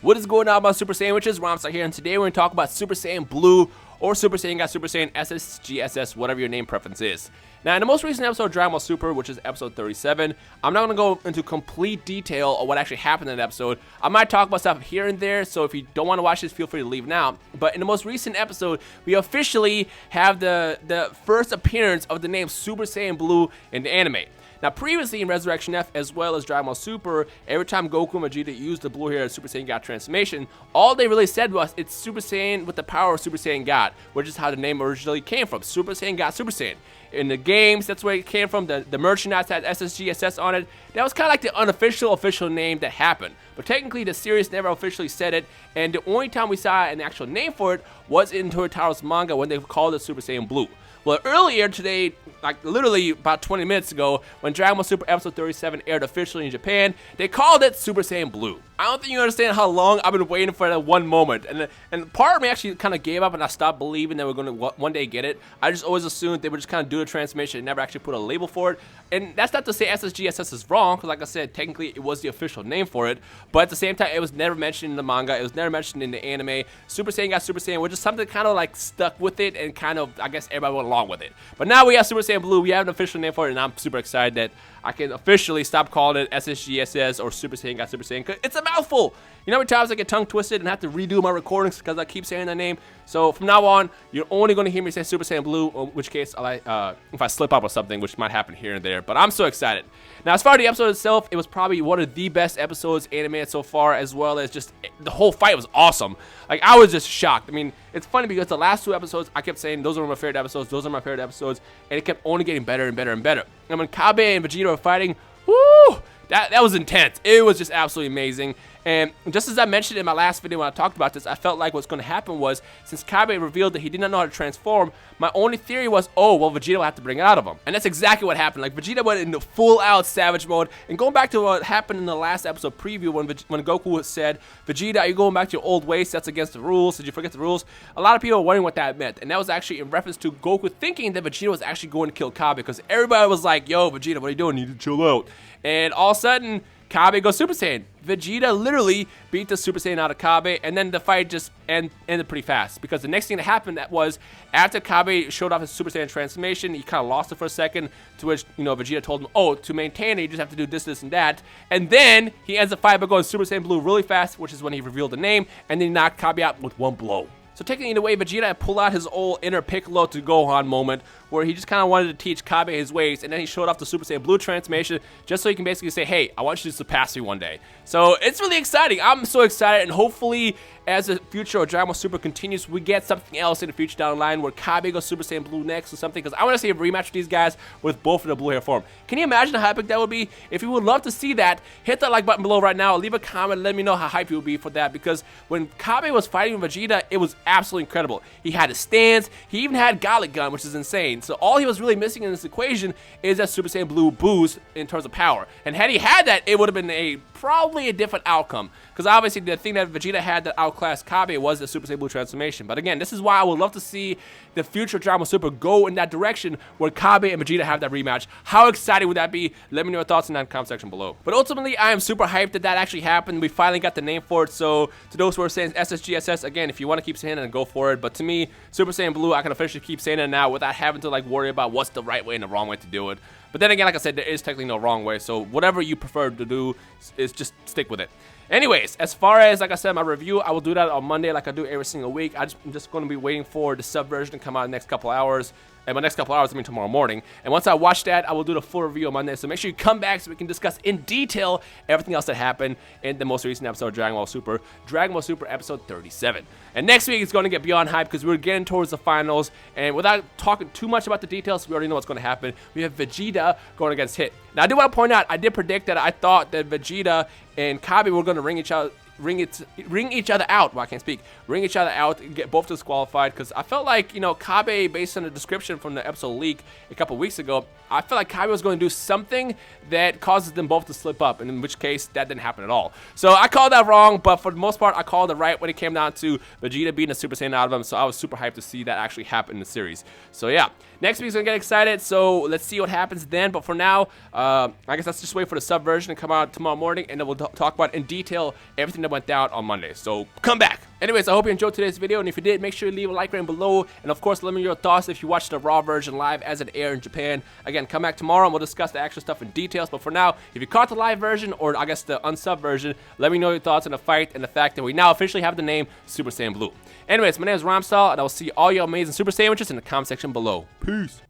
What is going on about Super Sandwiches? Rhymestyle here, and today we're going to talk about Super Saiyan Blue or Super Saiyan God, Super Saiyan SSGSS, whatever your name preference is. Now, in the most recent episode of Dragon Ball Super, which is episode 37, I'm not going to go into complete detail of what actually happened in that episode. I might talk about stuff here and there, so if you don't want to watch this, feel free to leave now. But in the most recent episode, we officially have the first appearance of the name Super Saiyan Blue in the anime. Now, previously in Resurrection F, as well as Dragon Ball Super, every time Goku and Vegeta used the Blue Hair Super Saiyan God transformation, all they really said was, it's Super Saiyan with the power of Super Saiyan God, which is how the name originally came from, Super Saiyan God, Super Saiyan. In the games, that's where it came from. The merchandise had SSGSS on it. That was kind of like the unofficial official name that happened. But technically, the series never officially said it, and the only time we saw an actual name for it was in Toritaro's manga when they called it Super Saiyan Blue. Well, earlier today, like literally about 20 minutes ago, when Dragon Ball Super Episode 37 aired officially in Japan, they called it Super Saiyan Blue. I don't think you understand how long I've been waiting for that one moment. And part of me actually kind of gave up and I stopped believing they were going to one day get it. I just always assumed they would just kind of do the transformation and never actually put a label for it. And that's not to say SSGSS is wrong, because like I said, technically it was the official name for it. But at the same time, it was never mentioned in the manga. It was never mentioned in the anime. Super Saiyan got Super Saiyan, which is something kind of like stuck with it and kind of, I guess, everybody went along with it. But now we have Super Saiyan Blue. We have an official name for it, and I'm super excited that I can officially stop calling it SSGSS or Super Saiyan God Super Saiyan, because it's a mouthful. You know how many times I get tongue twisted and have to redo my recordings because I keep saying that name? So from now on, you're only going to hear me say Super Saiyan Blue, in which case, if I slip up or something, which might happen here and there. But I'm so excited. Now, as far as the episode itself, it was probably one of the best episodes animated so far, as well as just the whole fight was awesome. Like, I was just shocked. I mean, it's funny because the last two episodes, I kept saying those are my favorite episodes, those are my favorite episodes, and it kept only getting better and better and better. And when Kabe and Vegeta were fighting, woo! That was intense. It was just absolutely amazing. And just as I mentioned in my last video when I talked about this, I felt like what's going to happen was, since Kabe revealed that he did not know how to transform, my only theory was, oh, well, Vegeta will have to bring it out of him. And that's exactly what happened. Like, Vegeta went into full-out savage mode. And going back to what happened in the last episode preview when Goku said, Vegeta, are you going back to your old ways? That's against the rules. Did you forget the rules? A lot of people were wondering what that meant. And that was actually in reference to Goku thinking that Vegeta was actually going to kill Kabe, because everybody was like, yo, Vegeta, what are you doing? You need to chill out. And all of a sudden, Kabe goes Super Saiyan. Vegeta literally beat the Super Saiyan out of Kabe, and then the fight just ended pretty fast, because the next thing that happened was after Kabe showed off his Super Saiyan transformation, he kind of lost it for a second, to which, you know, Vegeta told him, oh, to maintain it, you just have to do this, this, and that. And then he ends the fight by going Super Saiyan Blue really fast, which is when he revealed the name, and then he knocked Kabe out with one blow. So technically, in a way, Vegeta had pulled out his old inner Piccolo to Gohan moment, where he just kind of wanted to teach Kabe his ways, and then he showed off the Super Saiyan Blue transformation, just so he can basically say, hey, I want you to surpass me one day. So it's really exciting. I'm so excited, and hopefully, as the future of Dragon Ball Super continues, we get something else in the future down the line, where Kabe goes Super Saiyan Blue next or something, because I want to see a rematch with these guys with both of the blue hair form. Can you imagine how epic that would be? If you would love to see that, hit that like button below right now, leave a comment, let me know how hyped you would be for that, because when Kabe was fighting with Vegeta, it was absolutely incredible. He had his stance, he even had Galick Gun, which is insane. So all he was really missing in this equation is that Super Saiyan Blue boost in terms of power. And had he had that, it would have been probably a different outcome, because obviously the thing that Vegeta had that outclassed Kabe was the Super Saiyan Blue transformation. But again, this is why I would love to see the future Dragon Ball Super go in that direction, where Kabe and Vegeta have that rematch. How exciting would that be? Let me know your thoughts in that comment section below. But ultimately, I am super hyped that actually happened. We finally got the name for it. So to those who are saying SSGSS, again, if you want to keep saying it, then go for it. But to me, Super Saiyan Blue, I can officially keep saying it now without having to like worry about what's the right way and the wrong way to do it. But then again, like I said, there is technically no wrong way, so whatever you prefer to do is just stick with it. Anyways, as far as, like I said, my review, I will do that on Monday like I do every single week. I'm just going to be waiting for the sub version to come out in the next couple hours. And by next couple hours, I mean tomorrow morning. And once I watch that, I will do the full review on Monday. So make sure you come back so we can discuss in detail everything else that happened in the most recent episode of Dragon Ball Super episode 37. And next week, it's going to get beyond hype, because we're getting towards the finals. And without talking too much about the details, we already know what's going to happen. We have Vegeta going against Hit. Now, I do want to point out, I did predict that I thought that Vegeta and Kabe were going to ring each other out. Well, I can't speak. Ring each other out, get both disqualified, because I felt like, you know, Kabe, based on the description from the episode leak a couple weeks ago, I felt like Kabe was going to do something that causes them both to slip up, and in which case, that didn't happen at all. So I called that wrong, but for the most part, I called it right when it came down to Vegeta beating a Super Saiyan out of him, so I was super hyped to see that actually happen in the series. So yeah. Next week's gonna get excited, so let's see what happens then. But for now, I guess let's just wait for the sub version to come out tomorrow morning, and then we'll talk about in detail everything that went down on Monday. So come back. Anyways, I hope you enjoyed today's video, and if you did, make sure you leave a like right below, and of course, let me know your thoughts if you watched the raw version live as it aired in Japan. Again, come back tomorrow, and we'll discuss the actual stuff in details. But for now, if you caught the live version, or I guess the unsub version, let me know your thoughts on the fight and the fact that we now officially have the name Super Saiyan Blue. Anyways, my name is Rhymestyle, and I will see all your amazing Super Sandwiches in the comment section below. Peace.